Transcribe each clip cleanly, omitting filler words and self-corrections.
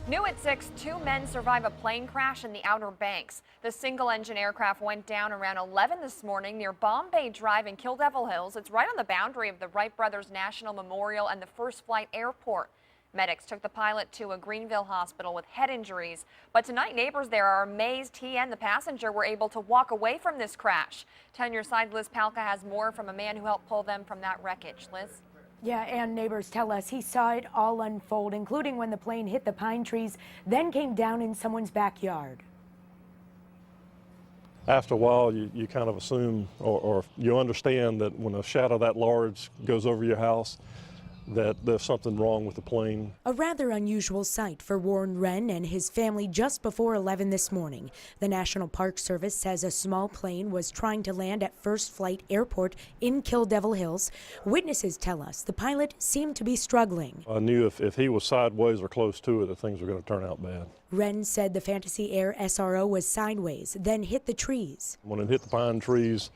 New at 6, two men survive a plane crash in the Outer Banks. The single-engine aircraft went down around 11 this morning near Bombay Drive in Kill Devil Hills. It's right on the boundary of the Wright Brothers National Memorial and the First Flight Airport. Medics took the pilot to a Greenville hospital with head injuries. But tonight, neighbors there are amazed he and the passenger were able to walk away from this crash. 10 Your Side Liz Palka has more from a man who helped pull them from that wreckage. Liz? Yeah, and neighbors tell us he saw it all unfold, including when the plane hit the pine trees, then came down in someone's backyard. After a while, you kind of assume or you understand that when a shadow that large goes over your house, that there's something wrong with the plane. A rather unusual sight for Warren Wren and his family just before 11 this morning. The National Park Service says a small plane was trying to land at First Flight Airport in Kill Devil Hills. Witnesses tell us the pilot seemed to be struggling. I knew if he was sideways or close to it, that things were going to turn out bad. Wren said the Fantasy Air SRO was sideways, then hit the trees. When it hit the pine trees,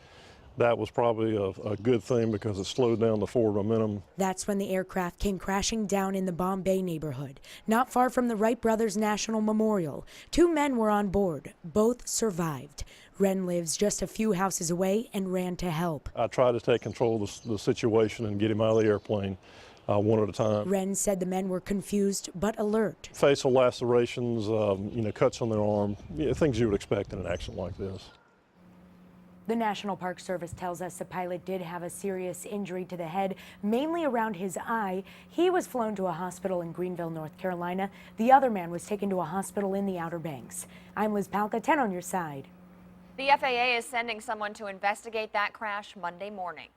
that was probably a good thing because it slowed down the forward momentum. That's when the aircraft came crashing down in the Bombay neighborhood, not far from the Wright Brothers National Memorial. Two men were on board. Both survived. Wren lives just a few houses away and ran to help. I tried to take control of the situation and get him out of the airplane one at a time. Wren said the men were confused but alert. Facial lacerations, cuts on their arm, things you would expect in an accident like this. The National Park Service tells us the pilot did have a serious injury to the head, mainly around his eye. He was flown to a hospital in Greenville, North Carolina. The other man was taken to a hospital in the Outer Banks. I'm Liz Palka, 10 on your side. The FAA is sending someone to investigate that crash Monday morning.